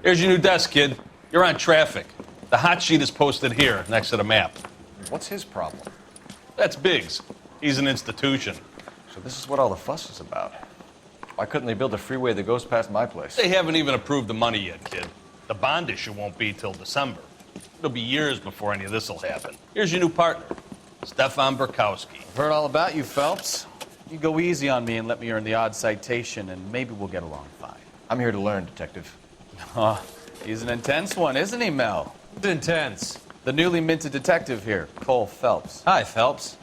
Here's your new desk, kid. You're on traffic. The hot sheet is posted here, next to the map. What's his problem? That's Biggs. He's an institution. So this is what all the fuss is about. Why couldn't they build a freeway that goes past my place? They haven't even approved the money yet, kid. The bond issue won't be till December. It'll be years before any of this will happen. Here's your new partner, Stefan Burkowski. I've heard all about you, Phelps. You go easy on me and let me earn the odd citation, and maybe we'll get along fine. I'm here to learn, Detective. Oh, he's an intense one, isn't he, Mel? Intense. The newly minted detective here, Cole Phelps. Hi, Phelps.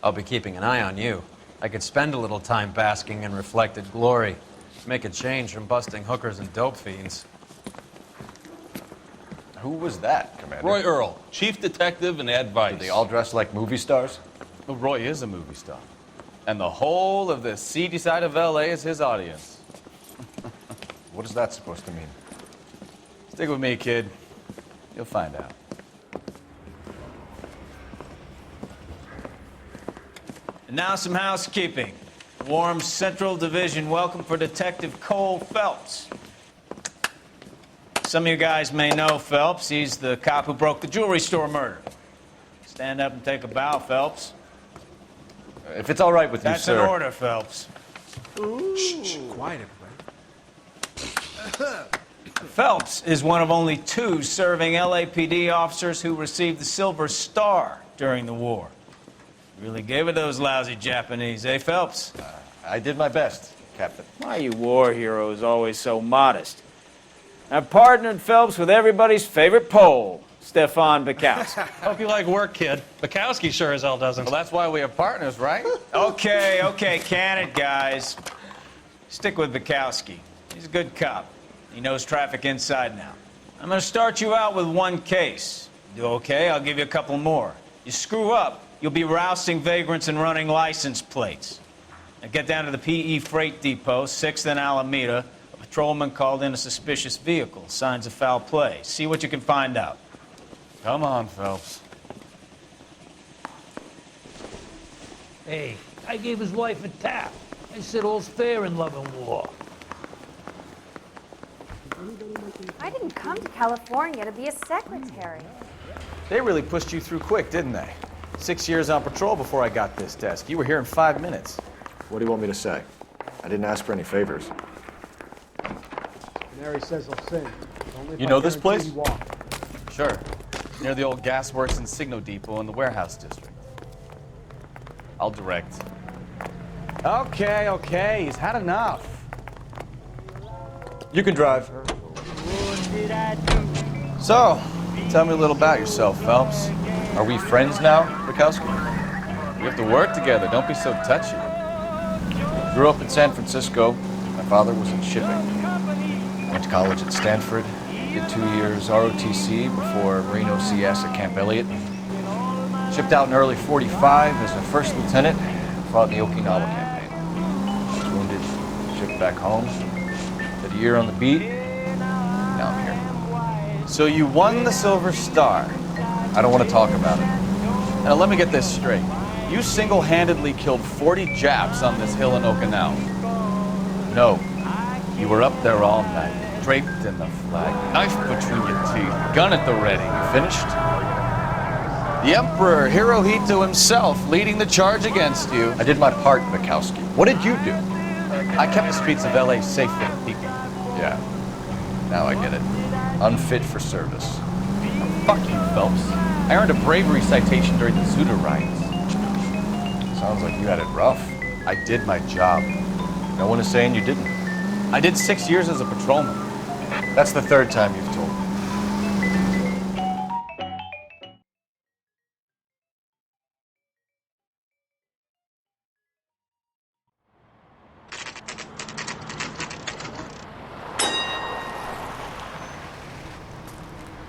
I'll be keeping an eye on you. I could spend a little time basking in reflected glory. Make a change from busting hookers and dope fiends. Who was that, Commander? Roy Earl, chief detective and advice. Do they all dress like movie stars? Well, Roy is a movie star. And the whole of the seedy side of L.A. is his audience. What is that supposed to mean? Stick with me, kid. You'll find out. And now some housekeeping. Warm Central Division welcome for Detective Cole Phelps. Some of you guys may know Phelps. He's the cop who broke the jewelry store murder. Stand up and take a bow, Phelps. If it's all right with you, sir. That's an order, Phelps. Shh, quiet, everybody. Phelps is one of only 2 serving LAPD officers who received the Silver Star during the war. Really gave it those lousy Japanese, eh, Phelps? I did my best, Captain. Why are you war heroes always so modest? I've partnered Phelps with everybody's favorite Pole, Stefan Burkowski. Hope you like work, kid. Bukowski sure as hell doesn't. Well, that's why we have partners, right? Okay, can it, guys. Stick with Bukowski. He's a good cop. He knows traffic inside now. I'm going to start you out with 1 case. Do okay? I'll give you a couple more. You screw up, you'll be rousting vagrants and running license plates. Now get down to the PE Freight Depot, 6th and Alameda. A patrolman called in a suspicious vehicle. Signs of foul play. See what you can find out. Come on, Phelps. Hey, I gave his wife a tap. I said all's fair in love and war. I didn't come to California to be a secretary. They really pushed you through quick, didn't they? 6 years on patrol before I got this desk. You were here in 5 minutes. What do you want me to say? I didn't ask for any favors. Mary says he'll sing. Only if You I know this guarantee place? you walk. Sure. Near the old gas works and Signo Depot in the warehouse district. I'll direct. Okay, he's had enough. You can drive. So, tell me a little about yourself, Phelps. Are we friends now, Burkowski? We have to work together. Don't be so touchy. Grew up in San Francisco. My father was in shipping. Went to college at Stanford. Did 2 years ROTC before Marine OCS at Camp Elliott. Shipped out in early '45 as a first lieutenant. Fought in the Okinawa campaign. Was wounded. Shipped back home. Did a year on the beat. Now I'm here. So you won the Silver Star. I don't want to talk about it. Now let me get this straight. You single-handedly killed 40 Japs on this hill in Okinawa. No. You were up there all night, draped in the flag, knife between your teeth, gun at the ready. You finished? The Emperor Hirohito himself leading the charge against you. I did my part, Burkowski. What did you do? I kept the streets of LA safe for the people. Yeah. Now I get it. Unfit for service. Fuck you, Phelps. I earned a bravery citation during the Zuda riots. Sounds like you had it rough. I did my job. No one is saying you didn't. I did 6 years as a patrolman. That's the 3rd time you've told me.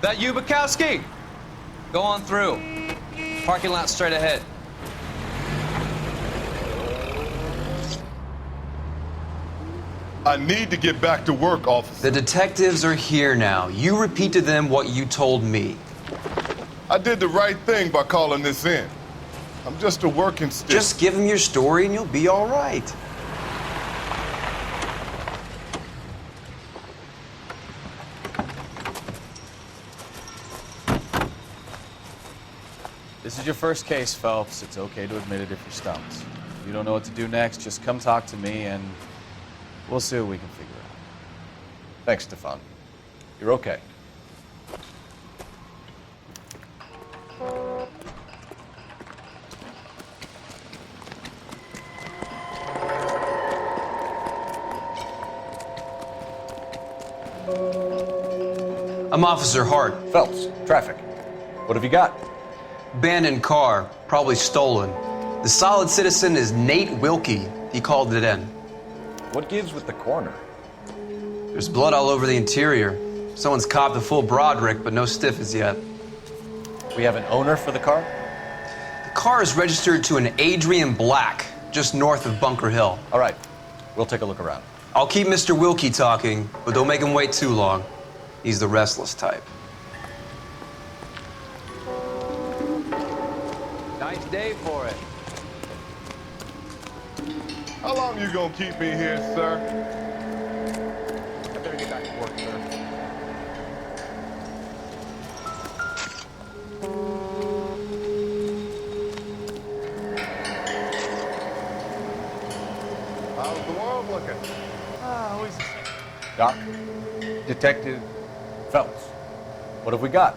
That you, Bukowski? Go on through. Parking lot straight ahead. I need to get back to work, officer. The detectives are here now. You repeat to them what you told me. I did the right thing by calling this in. I'm just a working stick. Just give them your story and you'll be all right. is your first case, Phelps. It's okay to admit it if you're stumped. If you don't know what to do next, just come talk to me and we'll see what we can figure out. Thanks, Stefan. You're okay. I'm Officer Hart. Phelps, traffic. What have you got? Abandoned car, probably stolen. The solid citizen is Nate Wilkie. He called it in. What gives with the coroner? There's blood all over the interior. Someone's copped a full Broderick, but no stiff as yet. We have an owner for the car? The car is registered to an Adrian Black, just north of Bunker Hill. All right, we'll take a look around. I'll keep Mr. Wilkie talking, but don't make him wait too long. He's the restless type. Nice day for it. How long you gonna keep me here, sir? I better get back to work, sir. How's the world looking? Doc, Detective Phelps, what have we got?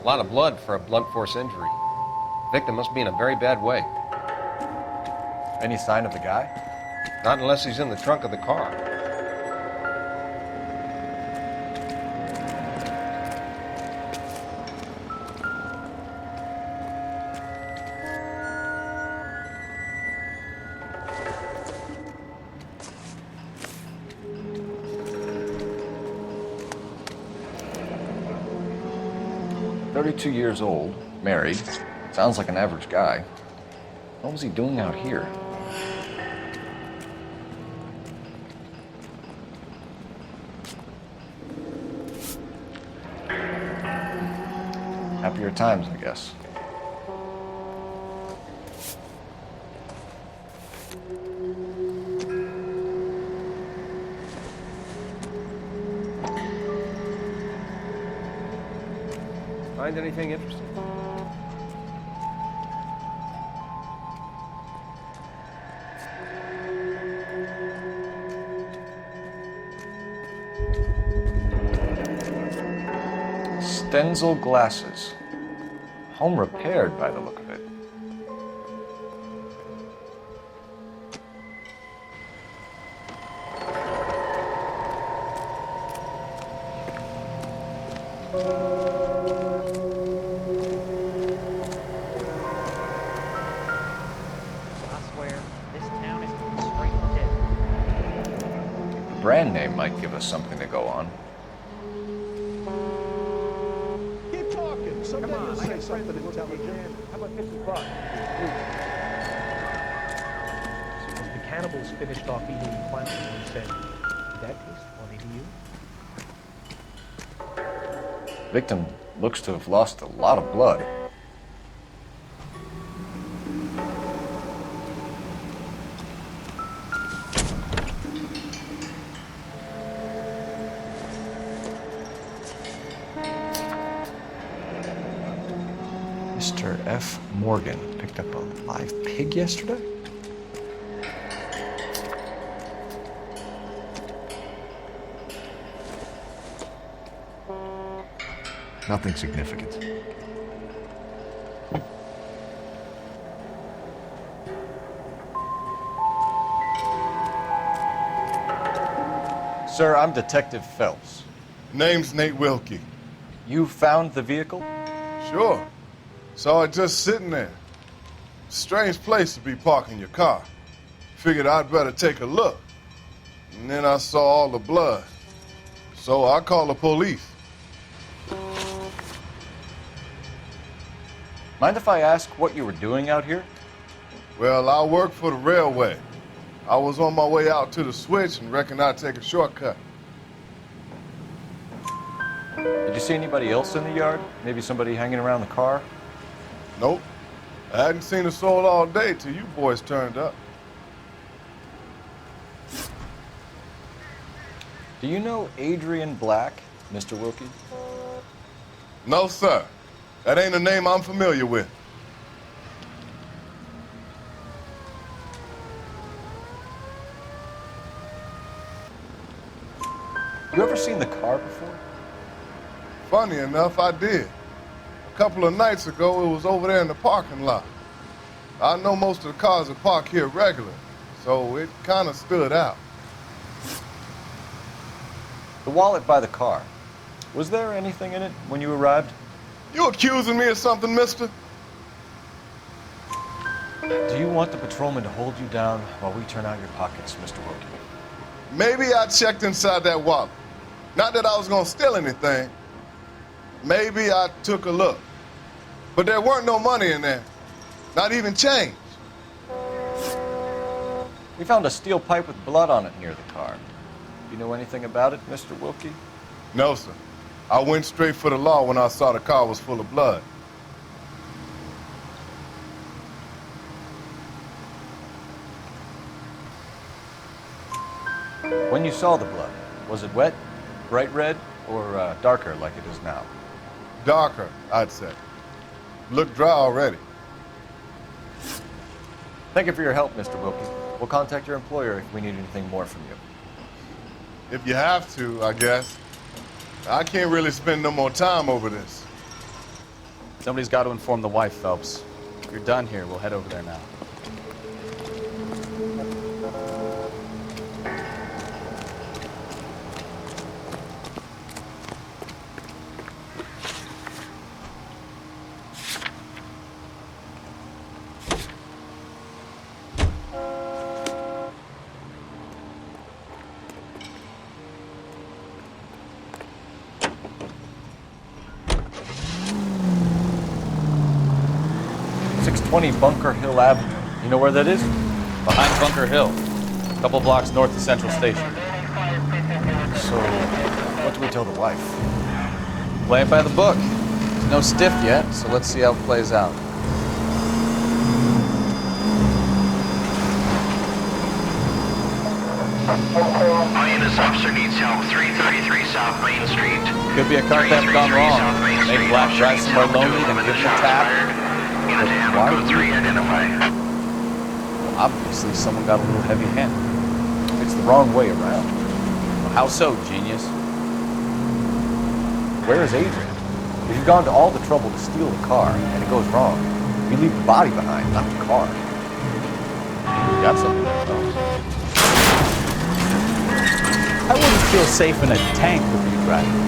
A lot of blood for a blunt force injury. Victim must be in a very bad way. Any sign of the guy? Not unless he's in the trunk of the car. "32 years old, married. Sounds like an average guy. What was he doing out here?" Happier times, I guess. Find anything interesting? Stenzel glasses. Home repaired by the look of it. The brand name might give us something to go on. Keep talking. Someday you'll say something intelligent. How about $50? As the cannibals finished off eating the clown, he said, "Did that taste funny to you?" Victim looks to have lost a lot of blood. Mr. F. Morgan picked up a live pig yesterday? Nothing significant. Sir, I'm Detective Phelps. Name's Nate Wilkie. You found the vehicle? Sure. Saw it just sitting there. Strange place to be parking your car. Figured I'd better take a look. And then I saw all the blood. So I called the police. Mind if I ask what you were doing out here? Well, I work for the railway. I was on my way out to the switch and reckoned I'd take a shortcut. Did you see anybody else in the yard? Maybe somebody hanging around the car? Nope. I hadn't seen a soul all day till you boys turned up. Do you know Adrian Black, Mr. Wilkie? No, sir. That ain't a name I'm familiar with. You ever seen the car before? Funny enough, I did. A couple of nights ago, it was over there in the parking lot. I know most of the cars are parked here regular, so it kind of stood out. The wallet by the car. Was there anything in it when you arrived? You accusing me of something, mister? Do you want the patrolman to hold you down while we turn out your pockets, Mr. Wilkie? Maybe I checked inside that wallet. Not that I was gonna steal anything. Maybe I took a look. But there weren't no money in there. Not even change. We found a steel pipe with blood on it near the car. You know anything about it, Mr. Wilkie? No, sir. I went straight for the law when I saw the car was full of blood. When you saw the blood, was it wet, bright red, or darker like it is now? Darker, I'd say. Looked dry already. Thank you for your help, Mr. Wilkie. We'll contact your employer if we need anything more from you. If you have to, I guess. I can't really spend no more time over this. Somebody's got to inform the wife, Phelps. If you're done here, we'll head over there now. Bunker Hill Avenue. You know where that is? Behind Bunker Hill, a couple blocks north of Central Station. So, what do we tell the wife? Play it by the book. There's no stiff yet, so let's see how it plays out. This officer needs help. 333 South Main Street. Could be a car theft gone wrong. Make Black drive somewhere lonely, then give him a tap. Why would you identify? Well, obviously, someone got a little heavy-handed. It's the wrong way around. Well, how so, genius? Where is Adrian? If you've gone to all the trouble to steal the car and it goes wrong, you leave the body behind, not the car. You got something there, though. I wouldn't feel safe in a tank with you driving.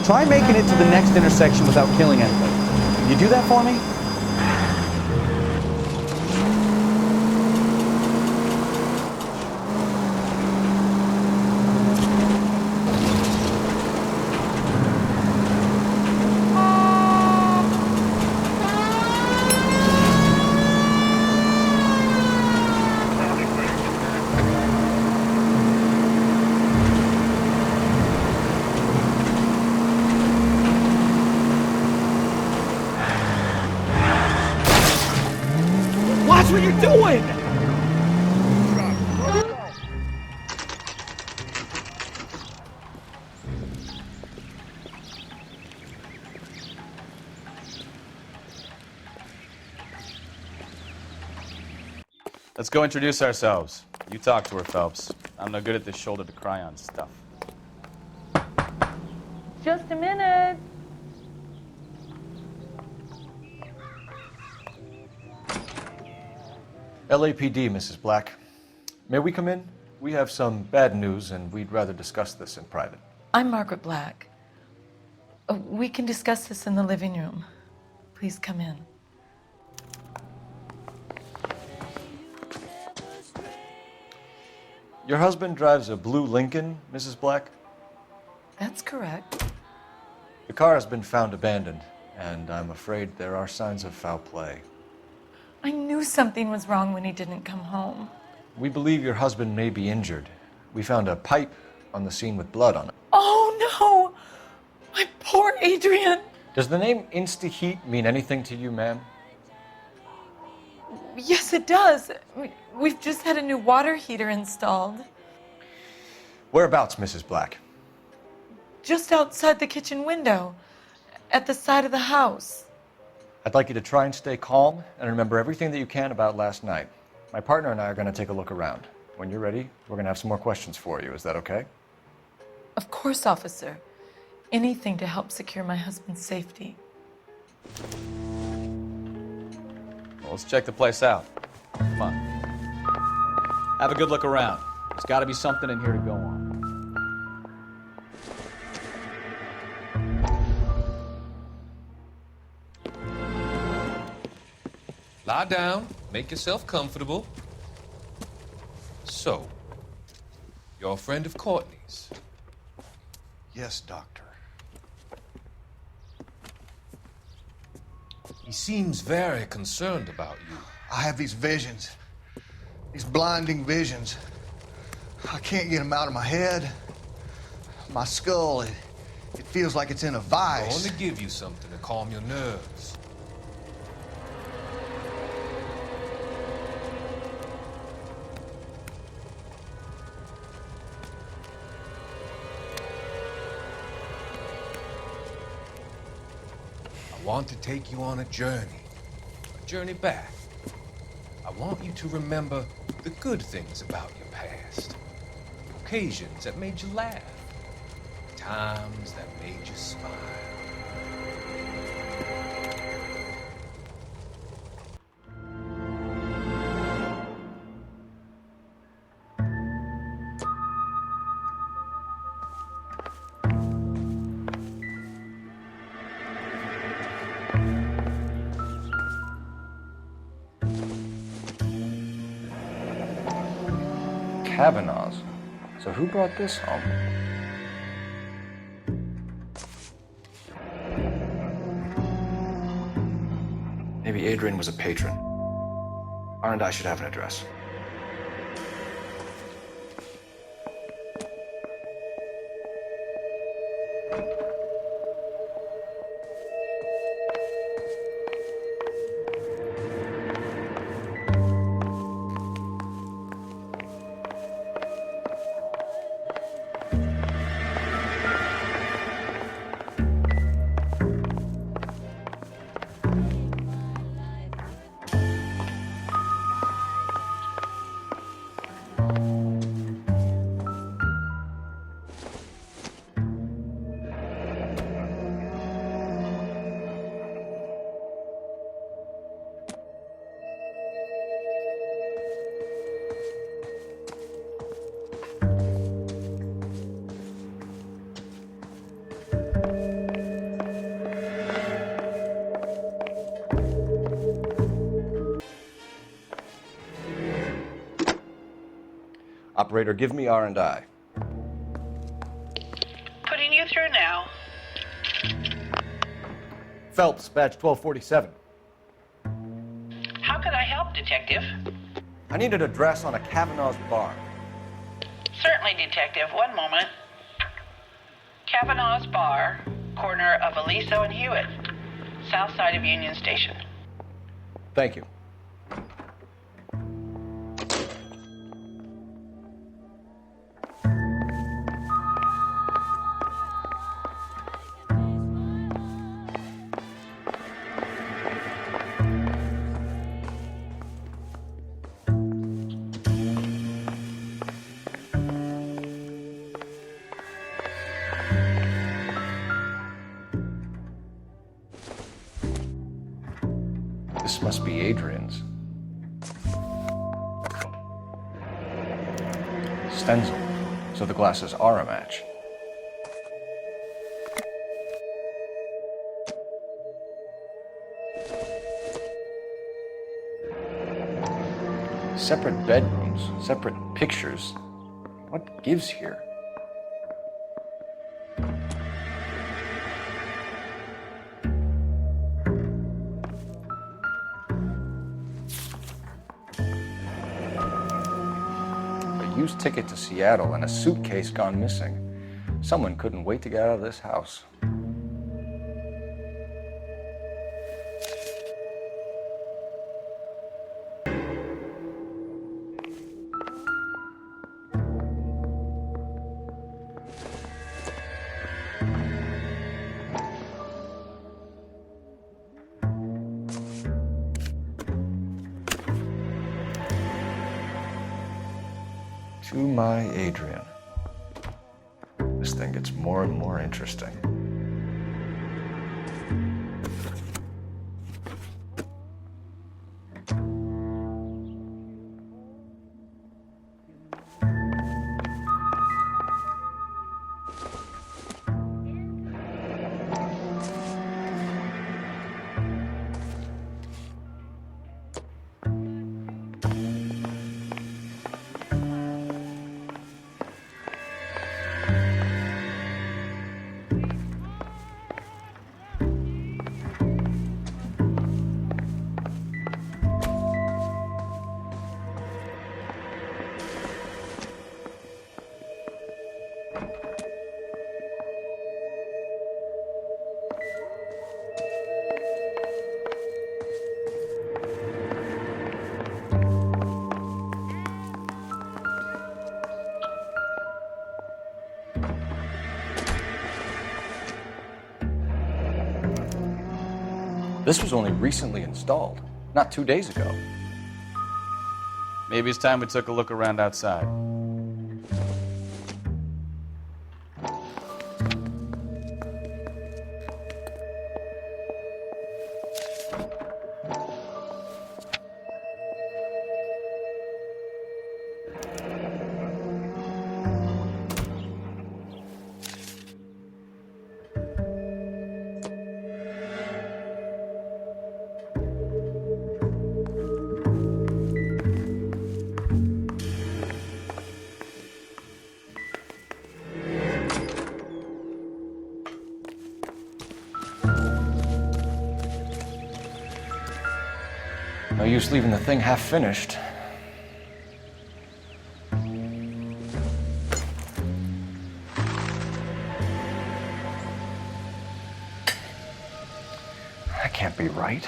Try making it to the next intersection without killing anybody. Can you do that for me? Watch what you're doing! Let's go introduce ourselves. You talk to her, Phelps. I'm no good at this shoulder to cry on stuff. Just a minute. LAPD, Mrs. Black. May we come in? We have some bad news, and we'd rather discuss this in private. I'm Margaret Black. We can discuss this in the living room. Please come in. Your husband drives a blue Lincoln, Mrs. Black? That's correct. The car has been found abandoned, and I'm afraid there are signs of foul play. I knew something was wrong when he didn't come home. We believe your husband may be injured. We found a pipe on the scene with blood on it. Oh no! My poor Adrian! Does the name Insta-Heat mean anything to you, ma'am? Yes, it does. We've just had a new water heater installed. Whereabouts, Mrs. Black? Just outside the kitchen window, at the side of the house. I'd like you to try and stay calm and remember everything that you can about last night. My partner and I are going to take a look around. When you're ready, we're going to have some more questions for you. Is that okay? Of course, officer. Anything to help secure my husband's safety. Well, let's check the place out. Come on. Have a good look around. There's got to be something in here to go on. Lie down, make yourself comfortable. So, you're a friend of Courtney's? Yes, Doctor. He seems very concerned about you. I have these visions, these blinding visions. I can't get them out of my head. My skull, it feels like it's in a I'm vice. going to give you something to calm your nerves. I want to take you on a journey back. I want you to remember the good things about your past, occasions that made you laugh, times that made you smile. Kavanaugh's. So who brought this home? Maybe Adrian was a patron. R&I should have an address. Operator, give me R&I. Putting you through now. Phelps, badge 1247. How can I help, Detective? I need an address on a Kavanaugh's bar. Certainly, Detective. One moment. Kavanaugh's Bar, corner of Aliso and Hewitt, south side of Union Station. Thank you. This must be Adrian's. Stencil. So the glasses are a match. Separate bedrooms, separate pictures. What gives here? used ticket to Seattle and a suitcase gone missing. Someone couldn't wait to get out of this house. To my Adrian. This thing gets more and more interesting. This was only recently installed, not 2 days ago. Maybe it's time we took a look around outside. No use leaving the thing half finished. That can't be right.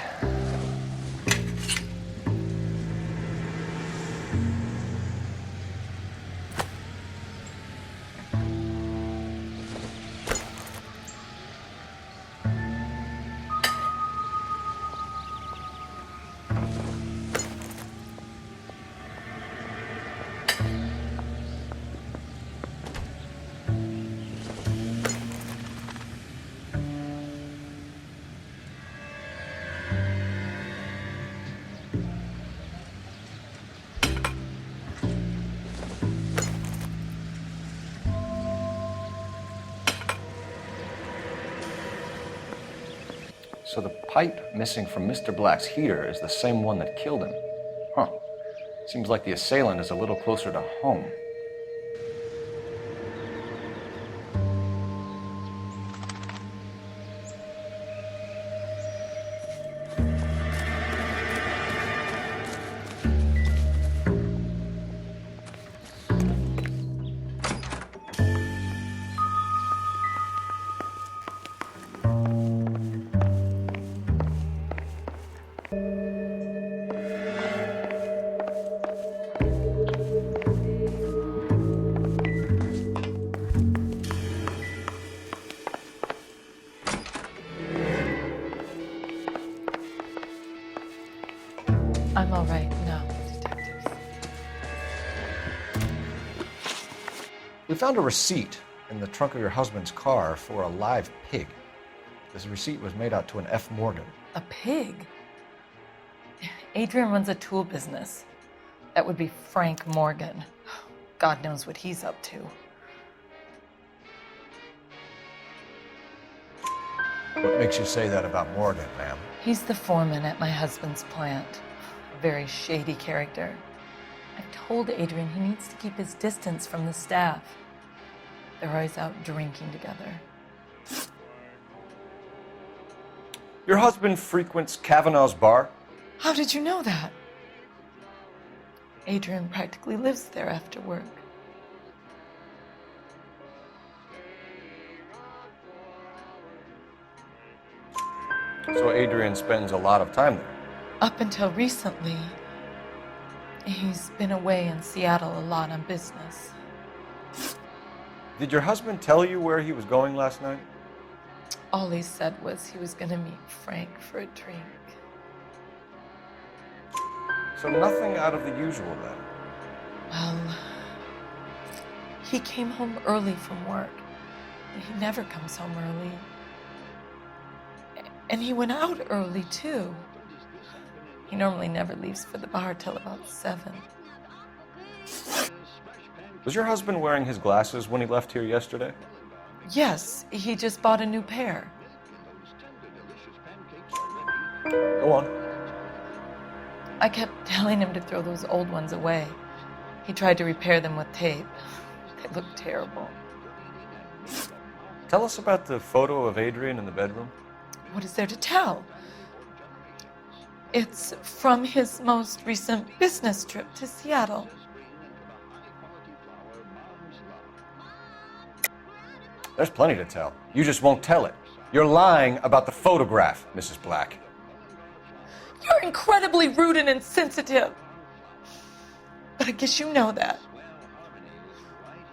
So the pipe missing from Mr. Black's heater is the same one that killed him. Huh. Seems like the assailant is a little closer to home. I'm all right now, detectives. We found a receipt in the trunk of your husband's car for a live pig. This receipt was made out to an F. Morgan. A pig? Adrian runs a tool business. That would be Frank Morgan. God knows what he's up to. What makes you say that about Morgan, ma'am? He's the foreman at my husband's plant. A very shady character. I've told Adrian he needs to keep his distance from the staff. They're always out drinking together. Your husband frequents Kavanaugh's bar? How did you know that? Adrian practically lives there after work. So Adrian spends a lot of time there. Up until recently, he's been away in Seattle a lot on business. Did your husband tell you where he was going last night? All he said was he was going to meet Frank for a drink. So nothing out of the usual then? Well, he came home early from work. He never comes home early. And he went out early, too. He normally never leaves for the bar till about 7. Was your husband wearing his glasses when he left here yesterday? Yes, he just bought a new pair. Go on. I kept telling him to throw those old ones away. He tried to repair them with tape. They look terrible. Tell us about the photo of Adrian in the bedroom. What is there to tell? It's from his most recent business trip to Seattle. There's plenty to tell. You just won't tell it. You're lying about the photograph, Mrs. Black. You're incredibly rude and insensitive. But I guess you know that.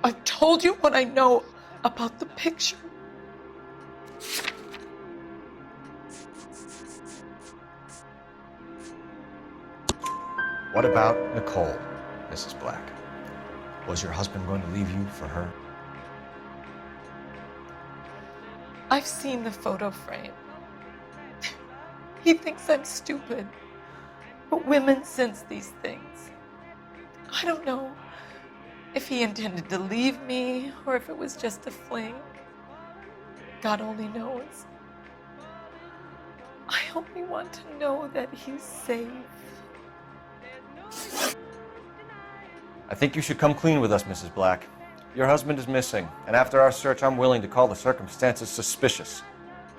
I've told you what I know about the picture. What about Nicole, Mrs. Black? Was your husband going to leave you for her? I've seen the photo frame. He thinks I'm stupid. But women sense these things. I don't know if he intended to leave me or if it was just a fling. God only knows. I only want to know that he's safe. I think you should come clean with us, Mrs. Black. Your husband is missing, and after our search, I'm willing to call the circumstances suspicious.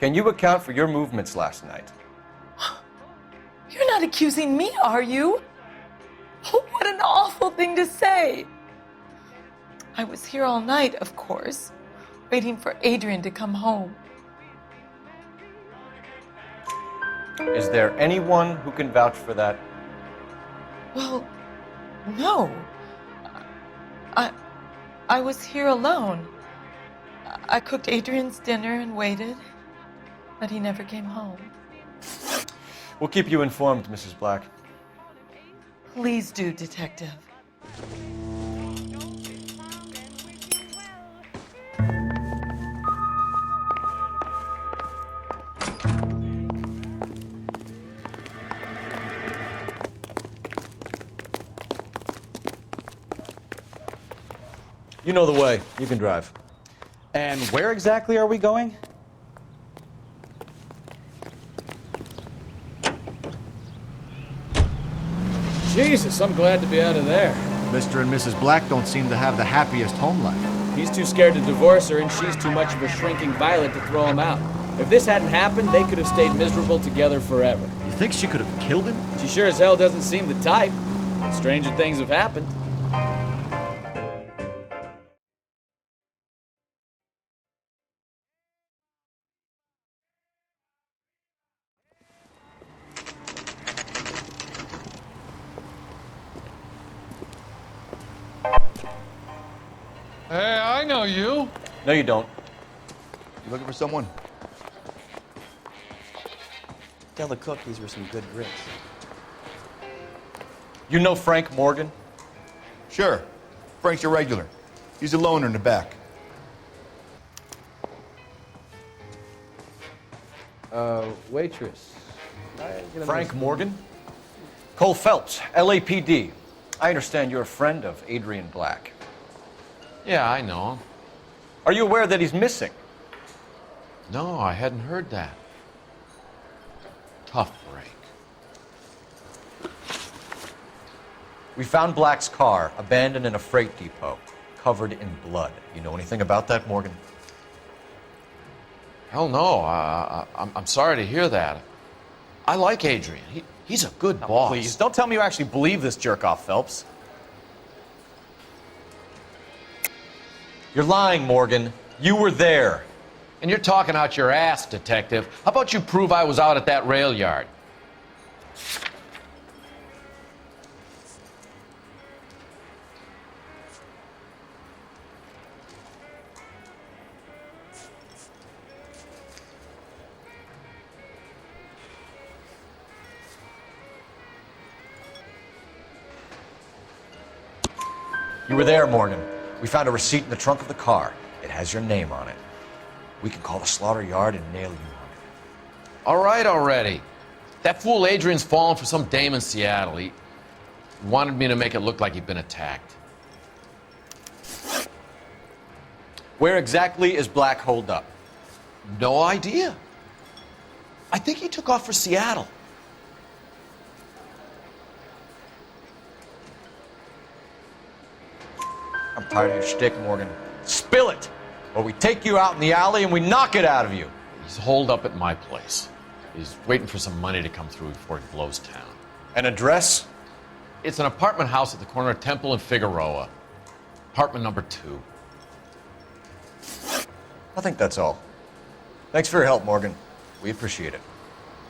Can you account for your movements last night? You're not accusing me, are you? Oh, what an awful thing to say. I was here all night, of course, waiting for Adrian to come home. Is there anyone who can vouch for that? Well, no. I was here alone. I cooked Adrian's dinner and waited, but he never came home. We'll keep you informed, Mrs. Black. Please do, Detective. You know the way. You can drive. And where exactly are we going? Jesus, I'm glad to be out of there. Mr. and Mrs. Black don't seem to have the happiest home life. He's too scared to divorce her, and she's too much of a shrinking violet to throw him out. If this hadn't happened, they could have stayed miserable together forever. You think she could have killed him? She sure as hell doesn't seem the type. Stranger things have happened. Hey, I know you. No, you don't. You looking for someone? Tell the cook these were some good grits. You know Frank Morgan? Sure. Frank's your regular. He's a loner in the back. Waitress. Frank Morgan? Cole Phelps, LAPD. I understand you're a friend of Adrian Black. Yeah, I know him. Are you aware that he's missing? No, I hadn't heard that. Tough break. We found Black's car abandoned in a freight depot, covered in blood. You know anything about that, Morgan? Hell no. I'm sorry to hear that. I like Adrian. He's a good boss. Please, don't tell me you actually believe this jerk-off, Phelps. You're lying, Morgan. You were there. And you're talking out your ass, detective. How about you prove I was out at that rail yard? You were there, Morgan. We found a receipt in the trunk of the car. It has your name on it. We can call the slaughter yard and nail you on it. All right already. That fool Adrian's fallen for some dame in Seattle. He wanted me to make it look like he'd been attacked. Where exactly is Black holed up? No idea. I think he took off for Seattle. I'm tired of your shtick, Morgan. Spill it! Or we take you out in the alley and we knock it out of you. He's holed up at my place. He's waiting for some money to come through before he blows town. An address? It's an apartment house at the corner of Temple and Figueroa. Apartment number 2. I think that's all. Thanks for your help, Morgan. We appreciate it.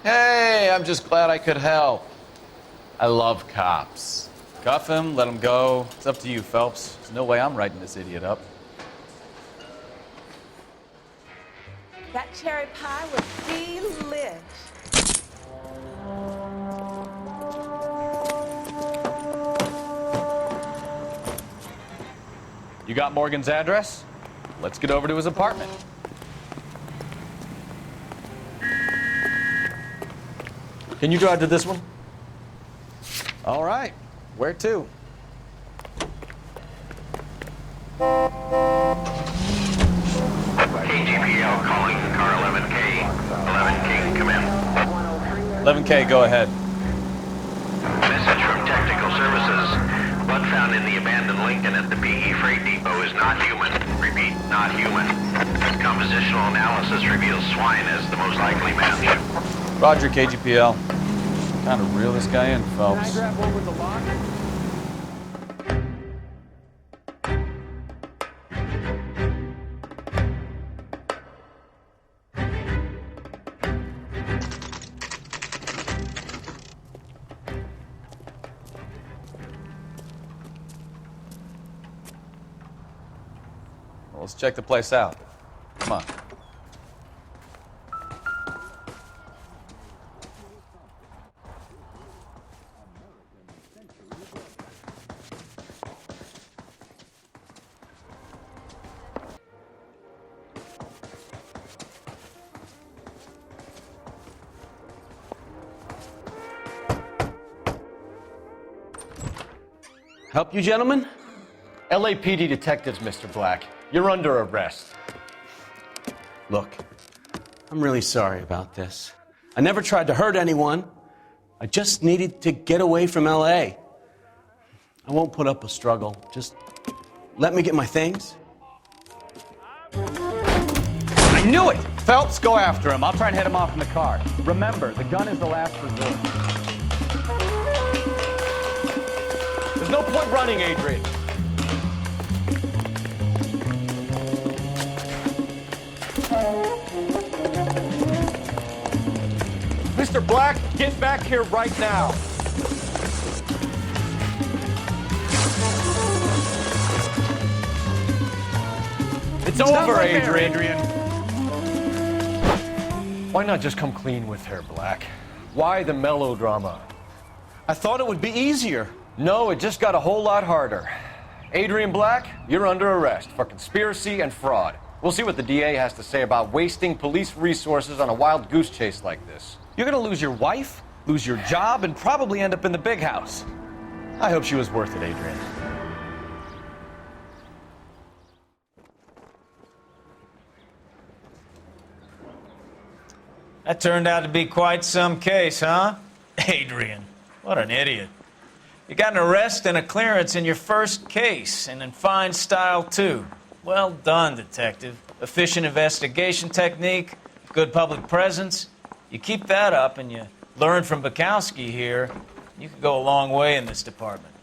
Hey, I'm just glad I could help. I love cops. Cuff him, let him go. It's up to you, Phelps. There's no way I'm writing this idiot up. That cherry pie was delish. You got Morgan's address? Let's get over to his apartment. Can you drive to this one? All right. Where to? KGPL calling car 11K. 11K, come in. 11K, go ahead. Message from Technical Services. Blood found in the abandoned Lincoln at the PE Freight Depot is not human. Repeat, not human. Compositional analysis reveals swine as the most likely match. Roger, KGPL. Kind of reel this guy in, Phelps. Can I grab one with the lock? Well, let's check the place out. Come on. Help you, gentlemen? LAPD detectives, Mr. Black. You're under arrest. Look, I'm really sorry about this. I never tried to hurt anyone. I just needed to get away from LA. I won't put up a struggle. Just let me get my things. I knew it! Phelps, go after him. I'll try and head him off in the car. Remember, the gun is the last resort. There's no point running, Adrian. Mr. Black, get back here right now. It's over, Adrian. Why not just come clean with her, Black? Why the melodrama? I thought it would be easier. No, it just got a whole lot harder. Adrian Black, you're under arrest for conspiracy and fraud. We'll see what the DA has to say about wasting police resources on a wild goose chase like this. You're gonna lose your wife, lose your job, and probably end up in the big house. I hope she was worth it, Adrian. That turned out to be quite some case, huh? Adrian, what an idiot. You got an arrest and a clearance in your first case, and in fine style, too. Well done, detective. Efficient investigation technique, good public presence. You keep that up and you learn from Bukowski here, you could go a long way in this department.